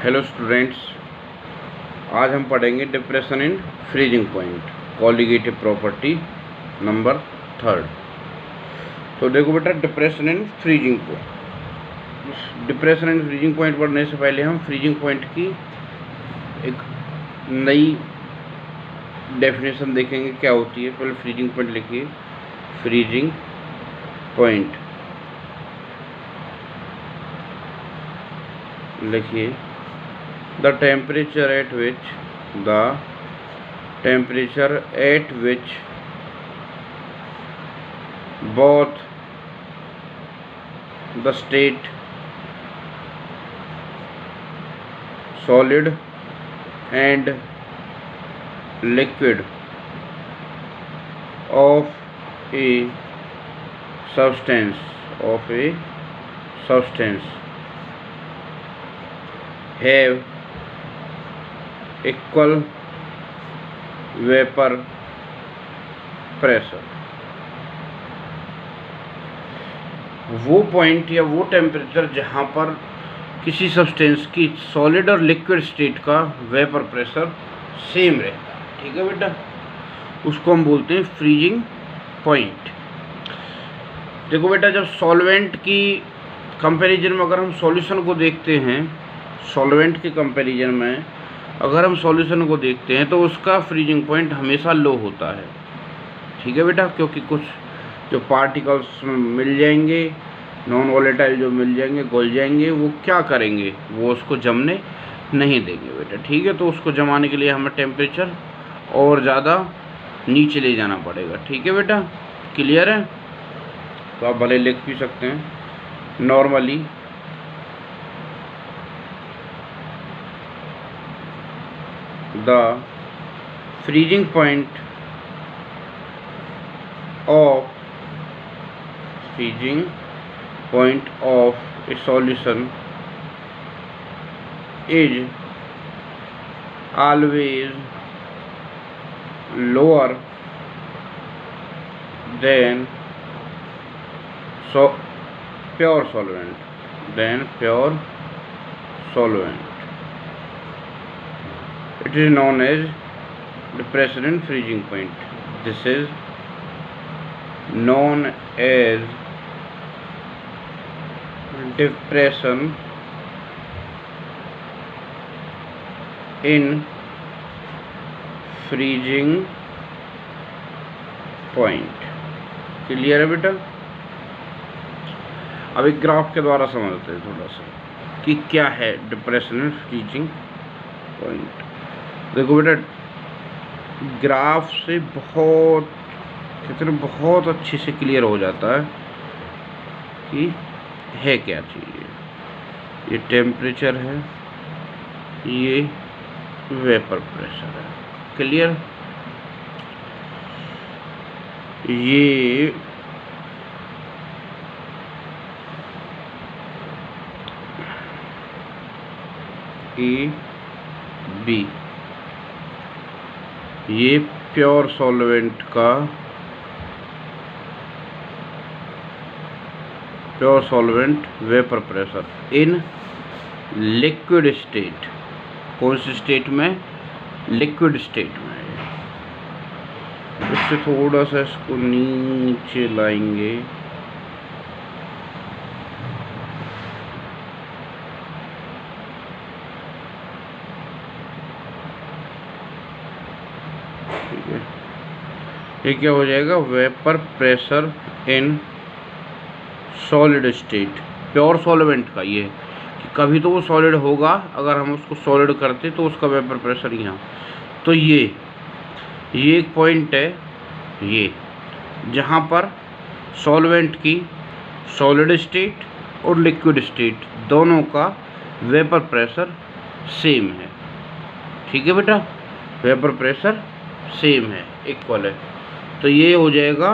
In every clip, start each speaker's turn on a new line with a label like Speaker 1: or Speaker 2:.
Speaker 1: Hello students, आज हम पढ़ेंगे depression in freezing point, colligative property number 3। तो देखो बेटा, depression in freezing point. Depression in freezing point पढ़ने से पहले हम फ्रीजिंग पॉइंट की एक नई डेफिनेशन देखेंगे क्या होती है। पहले फ्रीजिंग पॉइंट लिखिए। फ्रीजिंग पॉइंट लिखिए, the temperature at which both the state solid and liquid of a substance have equal vapour pressure. वो पॉइंट या वो टेम्परेचर जहाँ पर किसी सब्सटेंस की सॉलिड और लिक्विड स्टेट का वेपर प्रेशर सेम रहता है। ठीक है बेटा, उसको हम बोलते हैं फ्रीजिंग पॉइंट। देखो बेटा, जब सॉल्वेंट की कंपैरिजन में अगर हम सॉल्यूशन को देखते हैं, सॉल्वेंट के कंपैरिजन में अगर हम सॉल्यूशन को देखते हैं तो उसका फ्रीजिंग पॉइंट हमेशा लो होता है। ठीक है बेटा, क्योंकि कुछ जो पार्टिकल्स मिल जाएंगे, नॉन वोलेटाइल जो मिल जाएंगे, घुल जाएंगे, वो क्या करेंगे, वो उसको जमने नहीं देंगे बेटा। ठीक है, तो उसको जमाने के लिए हमें टेम्परेचर और ज़्यादा नीचे ले जाना पड़ेगा। ठीक है बेटा, क्लियर है? तो आप भले लिख भी सकते हैं normally the freezing point of a solution is always lower than pure solvent. It is known as depression in freezing point. This is known as depression in freezing point. Clear है बेटा? अब एक ग्राफ के द्वारा समझते हैं थोड़ा सा कि क्या है डिप्रेशन इन फ्रीजिंग पॉइंट। देखो बेटा, ग्राफ से बहुत अच्छे से क्लियर हो जाता है कि है क्या चीज़। ये टेम्परेचर है, ये वेपर प्रेशर है। क्लियर? ये ए बी, ये प्योर सॉल्वेंट का vapour pressure in liquid state. कौन सी स्टेट में? लिक्विड स्टेट में। इससे थोड़ा सा इसको नीचे लाएंगे। ये क्या हो जाएगा? Vapour pressure in solid state, pure solvent का। ये कि कभी तो वो सॉलिड होगा, अगर हम उसको सॉलिड करते तो उसका वेपर प्रेशर यहाँ। तो ये एक पॉइंट है, ये जहाँ पर सॉल्वेंट की सॉलिड स्टेट और लिक्विड स्टेट दोनों का वेपर प्रेशर सेम है। ठीक है बेटा, वेपर प्रेशर सेम है, इक्वल है। तो ये हो जाएगा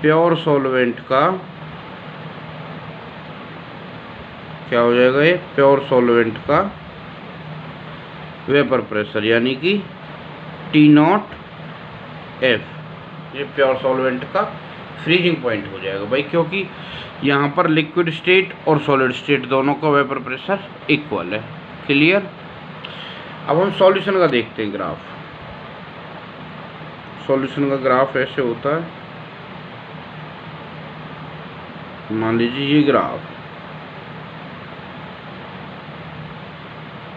Speaker 1: प्योर सॉल्वेंट का, क्या हो जाएगा? ये प्योर सॉल्वेंट का वेपर प्रेशर, यानी कि T0F। ये प्योर सॉल्वेंट का फ्रीजिंग पॉइंट हो जाएगा भाई, क्योंकि यहाँ पर लिक्विड स्टेट और सॉलिड स्टेट दोनों का वेपर प्रेशर इक्वल है। क्लियर। अब हम सॉल्यूशन का देखते हैं ग्राफ। सॉल्यूशन का ग्राफ ऐसे होता है, मान लीजिए ये ग्राफ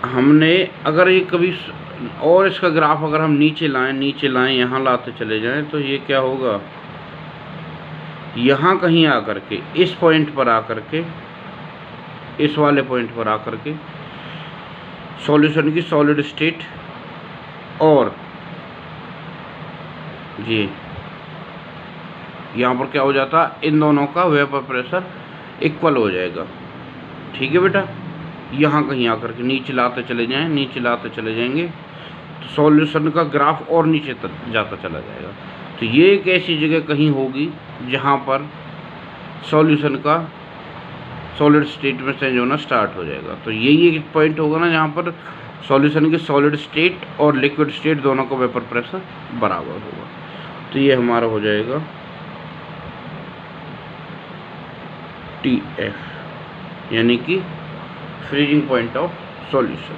Speaker 1: हमने, अगर ये कभी और इसका ग्राफ अगर हम नीचे लाएं यहाँ लाते चले जाएं तो ये क्या होगा, यहाँ कहीं आकर के इस पॉइंट पर आकर के, इस वाले पॉइंट पर आकर के सॉल्यूशन की सॉलिड स्टेट और ये यहाँ पर क्या हो जाता, इन दोनों का वेपर प्रेशर इक्वल हो जाएगा। ठीक है बेटा, यहाँ कहीं आकर के नीचे लाते चले जाएं, नीचे लाते चले जाएंगे तो सॉल्यूशन का ग्राफ और नीचे तक जाता चला जाएगा। तो ये एक ऐसी जगह कहीं होगी जहाँ पर सॉल्यूशन का सॉलिड स्टेट में चेंज होना स्टार्ट हो जाएगा। तो यही एक पॉइंट होगा ना जहाँ पर सॉल्यूशन की सॉलिड स्टेट और लिक्विड स्टेट दोनों का वेपर प्रेशर बराबर होगा। तो ये हमारा हो जाएगा TF, यानी कि फ्रीजिंग पॉइंट ऑफ सॉल्यूशन।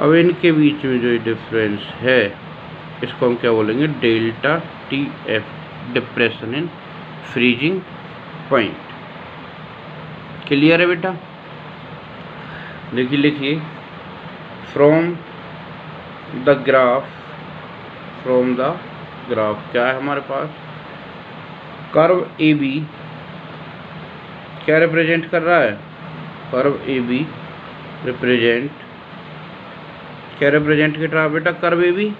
Speaker 1: अब इनके बीच में जो डिफरेंस है इसको हम क्या बोलेंगे, delta TF, depression in freezing point. Clear है बेटा? देखिए लिखिए, फ्रॉम द ग्राफ क्या है हमारे पास, कर्व AB क्या रिप्रेजेंट कर रहा है, कर्व AB रिप्रेजेंट क्या रिप्रेजेंट कर रहा है बेटा, curve AB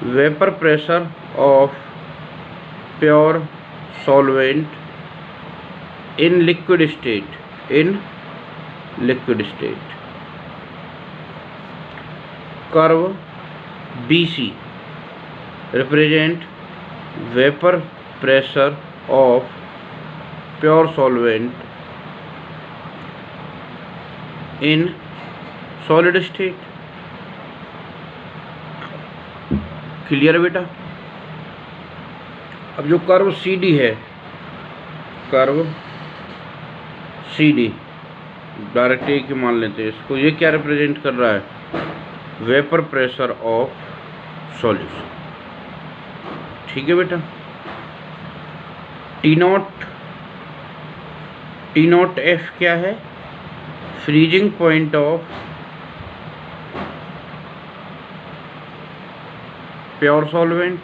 Speaker 1: vapour pressure of pure solvent in liquid state, curve BC represent vapor pressure of pure solvent in solid state। Clear है बेटा? अब जो कर्व CD है, कर्व CD डायरेक्ट एक ही मान लेते हैं इसको, ये क्या रिप्रेजेंट कर रहा है, वेपर प्रेशर ऑफ सॉल्यूशन। ठीक है बेटा? T0 F क्या है, freezing point of pure solvent.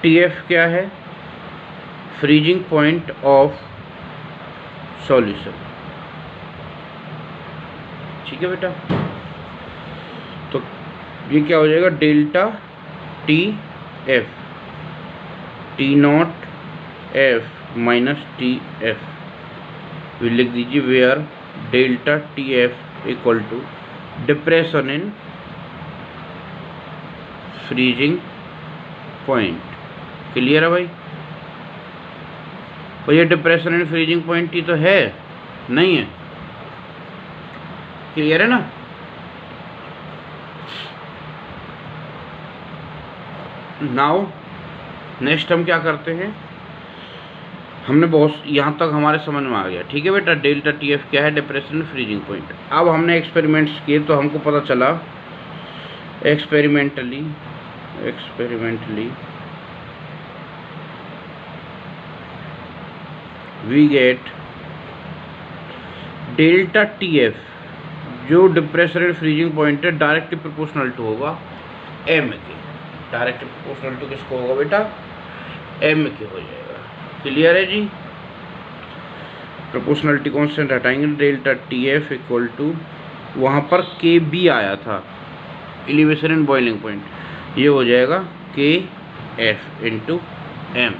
Speaker 1: TF क्या है, फ्रीजिंग पॉइंट ऑफ सॉल्यूशन। ठीक है बेटा? तो ये क्या हो जाएगा, delta TF, T0 F minus TF, ये लिख दीजिए, where delta TF equal to depression in freezing point. Clear है भाई? और ये डिप्रेशन इन फ्रीजिंग पॉइंट ही तो है, नहीं है? क्लियर है ना? नाउ नेक्स्ट हम क्या करते हैं, हमने बहुत यहाँ तक हमारे समझ में आ गया। ठीक है बेटा? डेल्टा TF क्या है, डिप्रेशन फ्रीजिंग पॉइंट। अब हमने एक्सपेरिमेंट्स किए तो हमको पता चला experimentally we get delta TF जो डिप्रेशन एंड फ्रीजिंग पॉइंट है डायरेक्टली प्रोपोर्शनल टू होगा M के। डायरेक्टली प्रोपोर्शनल टू किसको होगा बेटा, M के हो जाएगा। क्लियर है जी? प्रोपोर्शनलिटी कांस्टेंट हटाएंगे, डेल्टा TF इक्वल टू, वहाँ पर KB आया था, एलिवेशन एंड बॉइलिंग पॉइंट, ये हो जाएगा KF इंटू M।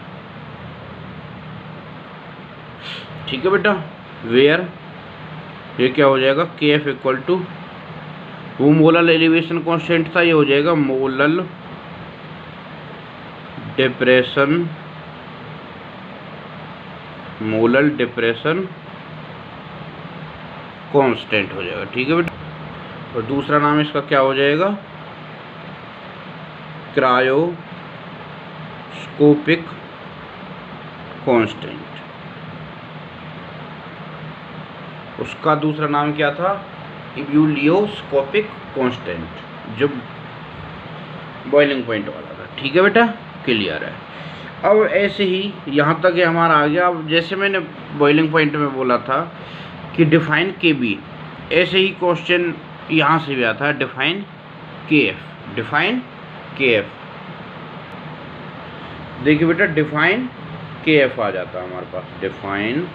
Speaker 1: ठीक है बेटा? वेयर ये क्या हो जाएगा, KF इक्वल टू, वो मोलल एलिवेशन कांस्टेंट था, ये हो जाएगा मोलल डिप्रेशन कांस्टेंट हो जाएगा। ठीक है बेटा? और दूसरा नाम इसका क्या हो जाएगा, क्रायोस्कोपिक कांस्टेंट। उसका दूसरा नाम क्या था, इब्यूलियोस्कोपिक कांस्टेंट, जो बॉइलिंग पॉइंट वाला था। ठीक है बेटा, क्लियर है। अब ऐसे ही यहाँ तक ये हमारा आ गया। अब जैसे मैंने बॉइलिंग पॉइंट में बोला था कि डिफाइन के बी, ऐसे ही क्वेश्चन यहाँ से भी आता है, define K F, define K F. देखिए बेटा, डिफाइन के एफ आ जाता है हमारे पास, define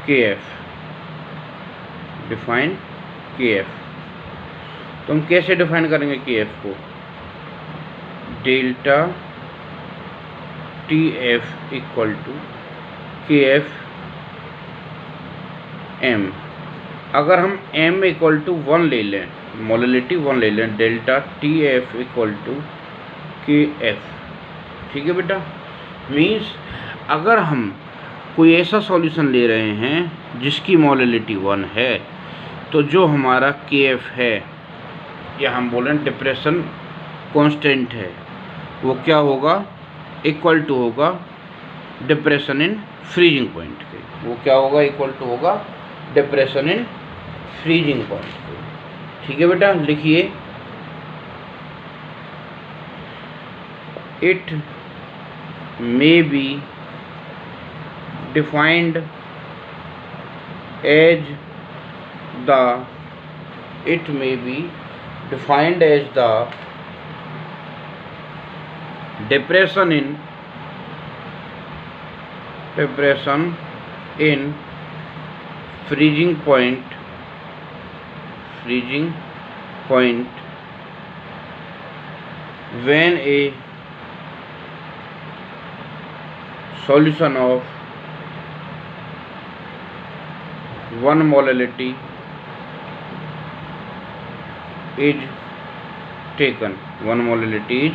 Speaker 1: K F, define K F. तो हम कैसे डिफाइन करेंगे के एफ को, delta T F equal to K F M. अगर हम m इक्वल टू 1 ले लें, मोललिटी 1 ले लें, delta T F equal to K F. ठीक है बेटा, मीन्स अगर हम कोई ऐसा सॉल्यूशन ले रहे हैं जिसकी मोललिटी 1 है, तो जो हमारा के एफ है, या हम बोलें डिप्रेशन कांस्टेंट है, वो क्या होगा, इक्वल टू होगा डिप्रेशन इन फ्रीजिंग पॉइंट के। वो क्या होगा, इक्वल टू होगा डिप्रेशन इन फ्रीजिंग पॉइंट के। ठीक है बेटा, लिखिए, it may be defined as the, it may be defined as the depression in freezing point when a solution of 1 molality is taken, 1 molality is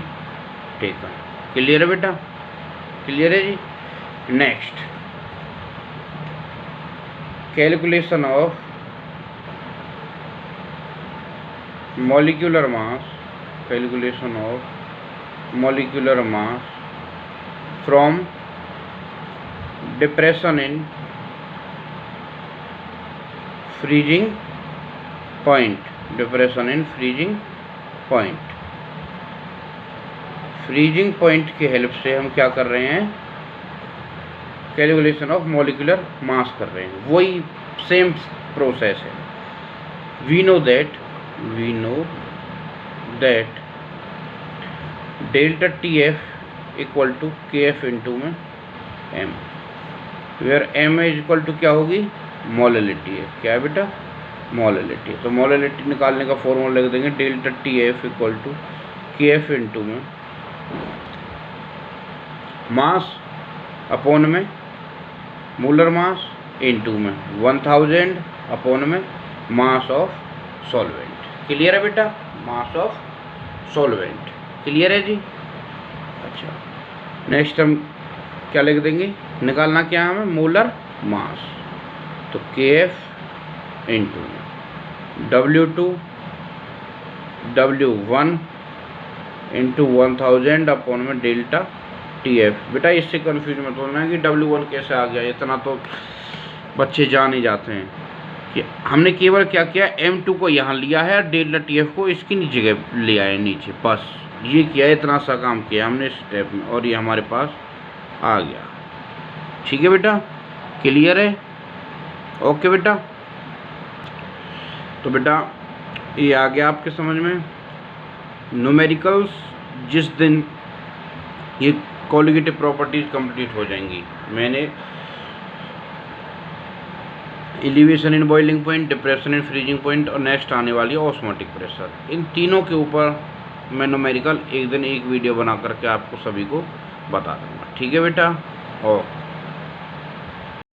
Speaker 1: taken. Clear है बेटा, clear है जी। Next, calculation of molecular mass, calculation of molecular mass from depression in freezing point, depression in freezing point. Freezing point की help से हम क्या कर रहे हैं, कैलकुलेशन ऑफ मॉलिक्यूलर मास कर रहे हैं। वही सेम प्रोसेस है। We know that delta T F equal to K F into में M, where M is equal to क्या होगी, मोललिटी है। क्या है बेटा, मोललिटी। तो मोललिटी निकालने का फॉर्मूला लिख देंगे, delta T F equal to K F into में मास अपॉन में मोलर मास इनटू में 1000 अपॉन में मास ऑफ सॉल्वेंट। क्लियर है बेटा, मास ऑफ सॉल्वेंट। क्लियर है जी। अच्छा, नेक्स्ट हम क्या लिख देंगे, निकालना क्या है हमें, मोलर मास। तो के F into W2 W1 into 1000 upon में डेल्टा टी एफ। बेटा इससे कन्फ्यूज मत होना है कि W1 कैसे आ गया, इतना तो बच्चे जान ही जाते हैं कि हमने केवल क्या किया, M2 को यहाँ लिया है, डेल्टा टी एफ को इसकी जगह लिया है नीचे, बस ये किया, इतना सा काम किया हमने इस स्टेप में, और ये हमारे पास आ गया। ठीक है बेटा, क्लियर है, ओके बेटा। तो बेटा ये आ गया आपके समझ में। न्यूमेरिकल्स जिस दिन ये कोलिगेटिव प्रॉपर्टीज कंप्लीट हो जाएंगी, मैंने elevation in boiling point, depression in freezing point और नेक्स्ट आने वाली है ऑस्मोटिक प्रेशर, इन तीनों के ऊपर मैं न्यूमेरिकल एक दिन एक वीडियो बना करके आपको सभी को बता दूंगा। ठीक है बेटा, और